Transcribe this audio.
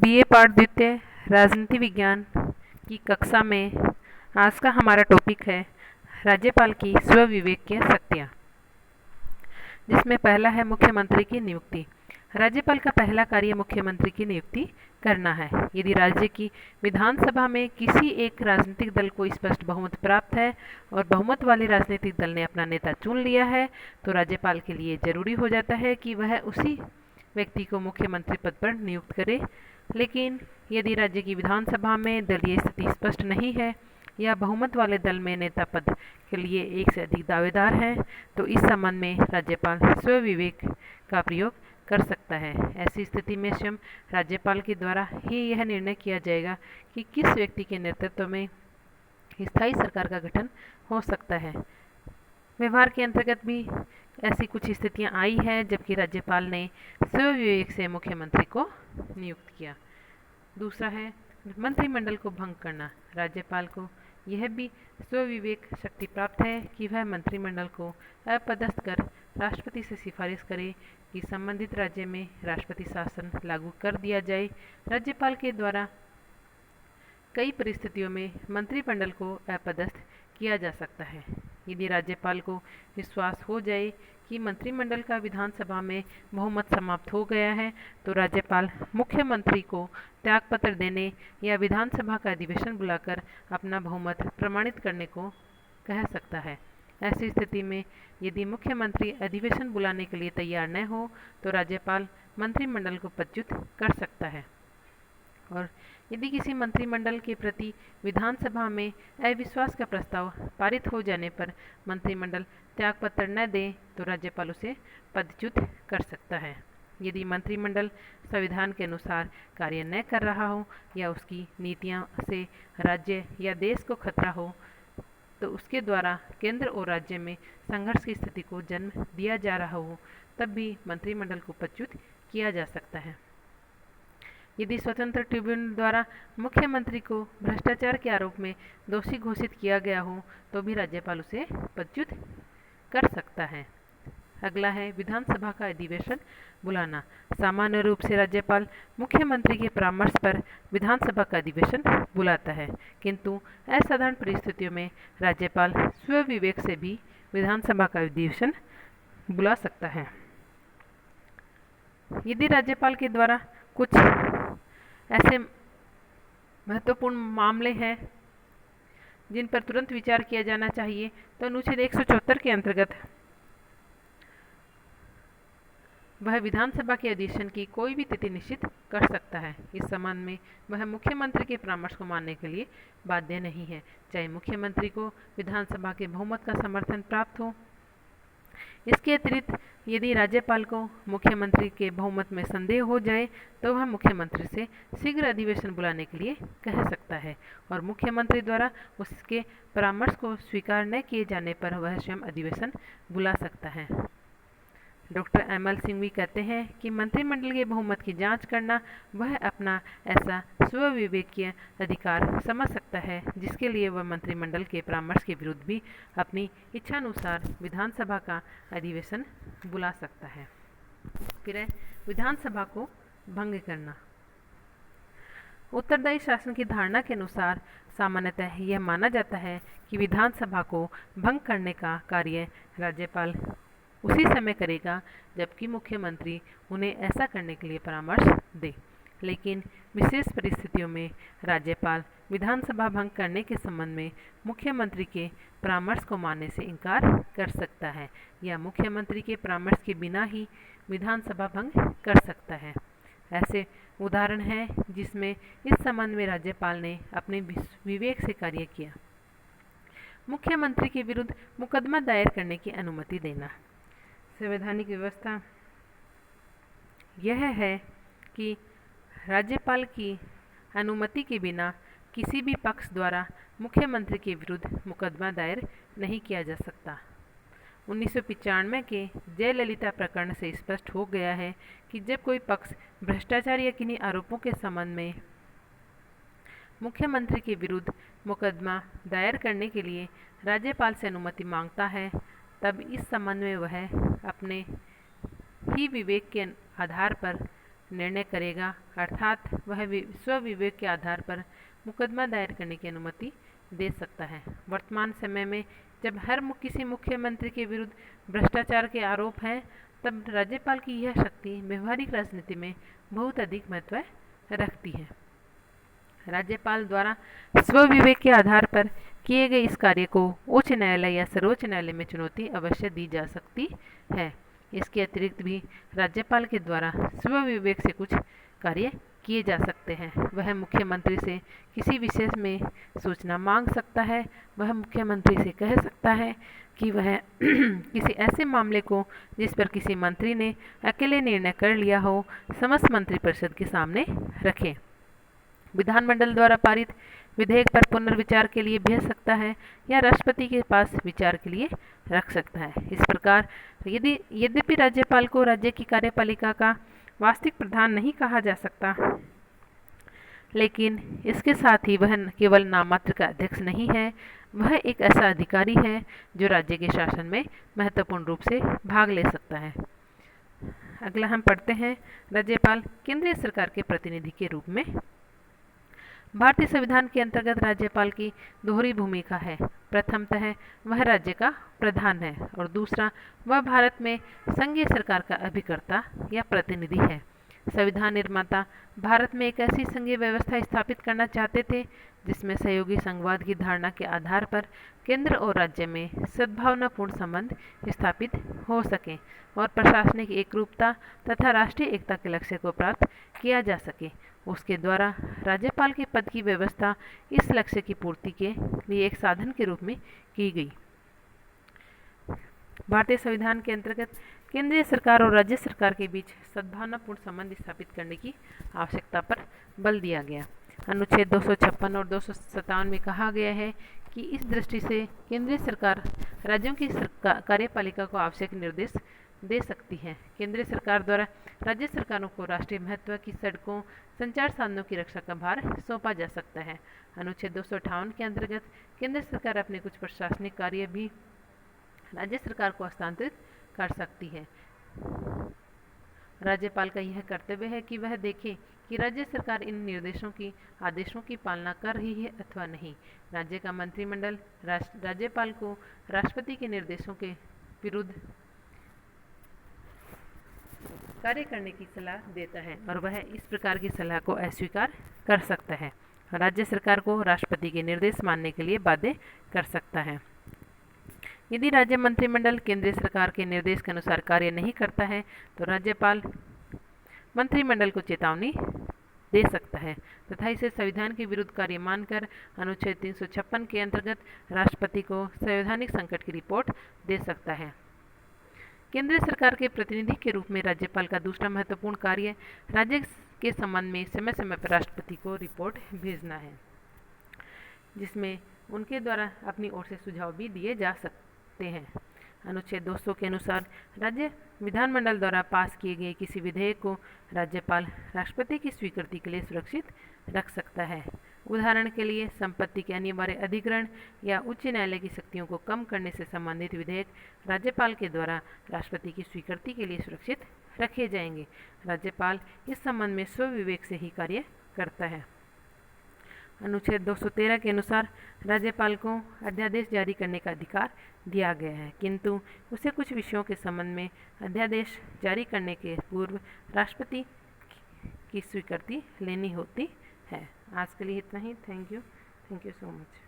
BA पाठ द्वितीय राजनीति विज्ञान की कक्षा में आज का हमारा टॉपिक है राज्यपाल की स्वविवेकीय शक्तियाँ, जिसमें पहला है मुख्यमंत्री की नियुक्ति। राज्यपाल का पहला कार्य मुख्यमंत्री की नियुक्ति करना है। यदि राज्य की विधानसभा में किसी एक राजनीतिक दल को स्पष्ट बहुमत प्राप्त है और बहुमत वाले राजनीतिक दल ने अपना नेता चुन लिया है, तो राज्यपाल के लिए जरूरी हो जाता है कि वह उसी व्यक्ति को मुख्यमंत्री पद पर नियुक्त करे। लेकिन यदि राज्य की विधानसभा में दलीय स्थिति स्पष्ट नहीं है या बहुमत वाले दल में नेता पद के लिए एक से अधिक दावेदार हैं, तो इस संबंध में राज्यपाल स्वविवेक का प्रयोग कर सकता है। ऐसी स्थिति में स्वयं राज्यपाल के द्वारा ही यह निर्णय किया जाएगा कि किस व्यक्ति के नेतृत्व में स्थायी सरकार का गठन हो सकता है। व्यवहार के अंतर्गत भी ऐसी कुछ स्थितियां आई है जबकि राज्यपाल ने स्वविवेक से मुख्यमंत्री को नियुक्त किया। दूसरा है मंत्रिमंडल को भंग करना। राज्यपाल को यह भी स्वविवेक शक्ति प्राप्त है कि वह मंत्रिमंडल को अपदस्थ कर राष्ट्रपति से सिफारिश करे कि संबंधित राज्य में राष्ट्रपति शासन लागू कर दिया जाए। राज्यपाल के द्वारा कई परिस्थितियों में मंत्रिमंडल को अपदस्थ किया जा सकता है। यदि राज्यपाल को विश्वास हो जाए कि मंत्रिमंडल का विधानसभा में बहुमत समाप्त हो गया है, तो राज्यपाल मुख्यमंत्री को त्यागपत्र देने या विधानसभा का अधिवेशन बुलाकर अपना बहुमत प्रमाणित करने को कह सकता है। ऐसी स्थिति में यदि मुख्यमंत्री अधिवेशन बुलाने के लिए तैयार न हो, तो राज्यपाल मंत्रिमंडल को पदच्युत कर सकता है। और यदि किसी मंत्रिमंडल के प्रति विधानसभा में अविश्वास का प्रस्ताव पारित हो जाने पर मंत्रिमंडल त्यागपत्र न दे, तो राज्यपाल उसे पदच्युत कर सकता है। यदि मंत्रिमंडल संविधान के अनुसार कार्य न कर रहा हो या उसकी नीतियां से राज्य या देश को खतरा हो, तो उसके द्वारा केंद्र और राज्य में संघर्ष की स्थिति को जन्म दिया जा रहा हो, तब भी मंत्रिमंडल को पदच्युत किया जा सकता है। यदि स्वतंत्र ट्रिब्यूनल द्वारा मुख्यमंत्री को भ्रष्टाचार के आरोप में दोषी घोषित किया गया हो, तो भी राज्यपाल उसे पदच्युत कर सकता है। अगला है विधानसभा का अधिवेशन बुलाना। सामान्य रूप से राज्यपाल मुख्यमंत्री के परामर्श पर विधानसभा का अधिवेशन बुलाता है, किंतु असाधारण परिस्थितियों में राज्यपाल स्वविवेक से भी विधानसभा का अधिवेशन बुला सकता है। यदि राज्यपाल के द्वारा कुछ ऐसे महत्वपूर्ण मामले हैं जिन पर तुरंत विचार किया जाना चाहिए, तो अनुच्छेद 174 के अंतर्गत वह विधानसभा के अधिवेशन की कोई भी तिथि निश्चित कर सकता है। इस संबंध में वह मुख्यमंत्री के परामर्श को मानने के लिए बाध्य नहीं है, चाहे मुख्यमंत्री को विधानसभा के बहुमत का समर्थन प्राप्त हो। इसके अतिरिक्त यदि राज्यपाल को मुख्यमंत्री के बहुमत में संदेह हो जाए, तो वह मुख्यमंत्री से शीघ्र अधिवेशन बुलाने के लिए कह सकता है और मुख्यमंत्री द्वारा उसके परामर्श को स्वीकार न किए जाने पर वह स्वयं अधिवेशन बुला सकता है। डॉक्टर एमएल सिंह भी कहते हैं कि मंत्रिमंडल के बहुमत की जांच करना वह अपना ऐसा स्वविवेकीय अधिकार समझ सकता है जिसके लिए वह मंत्रिमंडल के परामर्श के विरुद्ध भी अपनी इच्छानुसार विधानसभा का अधिवेशन बुला सकता है। फिर है विधानसभा को भंग करना। उत्तरदायी शासन की धारणा के अनुसार सामान्यतः यह माना जाता है कि विधानसभा को भंग करने का कार्य राज्यपाल उसी समय करेगा जबकि मुख्यमंत्री उन्हें ऐसा करने के लिए परामर्श दे। लेकिन विशेष परिस्थितियों में राज्यपाल विधानसभा भंग करने के संबंध में मुख्यमंत्री के परामर्श को मानने से इनकार कर सकता है या मुख्यमंत्री के परामर्श के बिना ही विधानसभा भंग कर सकता है। ऐसे उदाहरण हैं जिसमें इस संबंध में राज्यपाल ने अपने विवेक से कार्य किया। मुख्यमंत्री के विरुद्ध मुकदमा दायर करने की अनुमति देना। संवैधानिक व्यवस्था यह है कि राज्यपाल की अनुमति के बिना किसी भी पक्ष द्वारा मुख्यमंत्री के विरुद्ध मुकदमा दायर नहीं किया जा सकता। 1995 के जयललिता प्रकरण से स्पष्ट हो गया है कि जब कोई पक्ष भ्रष्टाचार या किन्हीं आरोपों के संबंध में मुख्यमंत्री के विरुद्ध मुकदमा दायर करने के लिए राज्यपाल से अनुमति मांगता है, तब इस संबंध में वह अपने ही विवेक के आधार पर निर्णय करेगा, अर्थात वह स्वविवेक के आधार पर मुकदमा दायर करने की अनुमति दे सकता है। वर्तमान समय में जब किसी मुख्यमंत्री के विरुद्ध भ्रष्टाचार के आरोप हैं, तब राज्यपाल की यह शक्ति व्यवहारिक राजनीति में बहुत अधिक महत्व रखती है। राज्यपाल द्वारा स्वविवेक के आधार पर किए गए इस कार्य को उच्च न्यायालय या सर्वोच्च न्यायालय में चुनौती अवश्य दी जा सकती है। इसके अतिरिक्त भी राज्यपाल के द्वारा स्वविवेक से कुछ कार्य किए जा सकते हैं। वह मुख्यमंत्री से किसी विषय में सूचना मांग सकता है। वह मुख्यमंत्री से कह सकता है कि वह किसी ऐसे मामले को जिस पर किसी मंत्री ने अकेले निर्णय कर लिया हो, समस्त मंत्रिपरिषद के सामने रखे। विधानमंडल द्वारा पारित विधेयक पर पुनर्विचार के लिए भेज सकता है या राष्ट्रपति के पास विचार के लिए रख सकता है। इस प्रकार यद्यपि राज्यपाल को राज्य की कार्यपालिका का वास्तविक प्रधान नहीं कहा जा सकता, लेकिन इसके साथ ही वह केवल नाममात्र का अध्यक्ष नहीं है, वह एक ऐसा अधिकारी है जो राज्य के शासन में महत्वपूर्ण रूप से भाग ले सकता है। अगला हम पढ़ते हैं, राज्यपाल केंद्रीय सरकार के प्रतिनिधि के रूप में। भारतीय संविधान के अंतर्गत राज्यपाल की दोहरी भूमिका है। प्रथमतः वह राज्य का प्रधान है और दूसरा वह भारत में संघीय सरकार का अभिकर्ता या प्रतिनिधि है। संविधान निर्माता भारत में एक ऐसी संघीय व्यवस्था स्थापित करना चाहते थे जिसमें सहयोगी संघवाद की धारणा के आधार पर केंद्र और राज्य में सद्भावनापूर्ण संबंध स्थापित हो सके और प्रशासनिक एकरूपता तथा राष्ट्रीय एकता के लक्ष्य को प्राप्त किया जा सके। उसके द्वारा राज्यपाल के पद की व्यवस्था इस लक्ष्य की पूर्ति के लिए एक साधन के रूप में की गई। भारतीय संविधान के अंतर्गत केंद्रीय सरकार और राज्य सरकार के बीच सद्भावनापूर्ण संबंध स्थापित करने की आवश्यकता पर बल दिया गया। अनुच्छेद 256 और 257 में कहा गया है कि इस दृष्टि से केंद्रीय सरकार राज्यों की कार्यपालिका को आवश्यक निर्देश दे सकती है। केंद्रीय सरकार द्वारा राज्य सरकारों को राष्ट्रीय महत्व की सड़कों, संचार साधनों की रक्षा का भार सौंपा जा सकता है। अनुच्छेद 258 के अंतर्गत केंद्र सरकार अपने कुछ प्रशासनिक कार्य भी राज्य सरकार को हस्तांतरित कर सकती है। राज्यपाल का यह कर्तव्य है कि वह देखे कि राज्य सरकार इन आदेशों की पालना कर रही है अथवा नहीं। राज्य का मंत्रिमंडल राज्यपाल को राष्ट्रपति के निर्देशों के विरुद्ध कार्य करने की सलाह देता है और वह इस प्रकार की सलाह को अस्वीकार कर सकता है। राज्य सरकार को राष्ट्रपति के निर्देश मानने के लिए बाध्य कर सकता है। यदि राज्य मंत्रिमंडल केंद्रीय सरकार के निर्देश के अनुसार कार्य नहीं करता है तो राज्यपाल मंत्रिमंडल को चेतावनी दे सकता है तथा इसे संविधान के विरुद्ध कार्य मानकर अनुच्छेद 356 के अंतर्गत राष्ट्रपति को संवैधानिक संकट की रिपोर्ट दे सकता है। केंद्रीय सरकार के प्रतिनिधि के रूप में राज्यपाल का दूसरा महत्वपूर्ण कार्य राज्य के संबंध में समय समय पर राष्ट्रपति को रिपोर्ट भेजना है, जिसमें उनके द्वारा अपनी ओर से सुझाव भी दिए जा सकते हैं। अनुच्छेद 200 के अनुसार राज्य विधानमंडल द्वारा पास किए गए किसी विधेयक को राज्यपाल राष्ट्रपति की स्वीकृति के लिए सुरक्षित रख सकता है। उदाहरण के लिए संपत्ति के अनिवार्य अधिग्रहण या उच्च न्यायालय की शक्तियों को कम करने से संबंधित विधेयक राज्यपाल के द्वारा राष्ट्रपति की स्वीकृति के लिए सुरक्षित रखे जाएंगे। राज्यपाल इस संबंध में स्वविवेक से ही कार्य करता है। अनुच्छेद 213 के अनुसार राज्यपाल को अध्यादेश जारी करने का अधिकार दिया गया है, किंतु उसे कुछ विषयों के संबंध में अध्यादेश जारी करने के पूर्व राष्ट्रपति की स्वीकृति लेनी होती है। आज के लिए इतना ही। Thank you so much.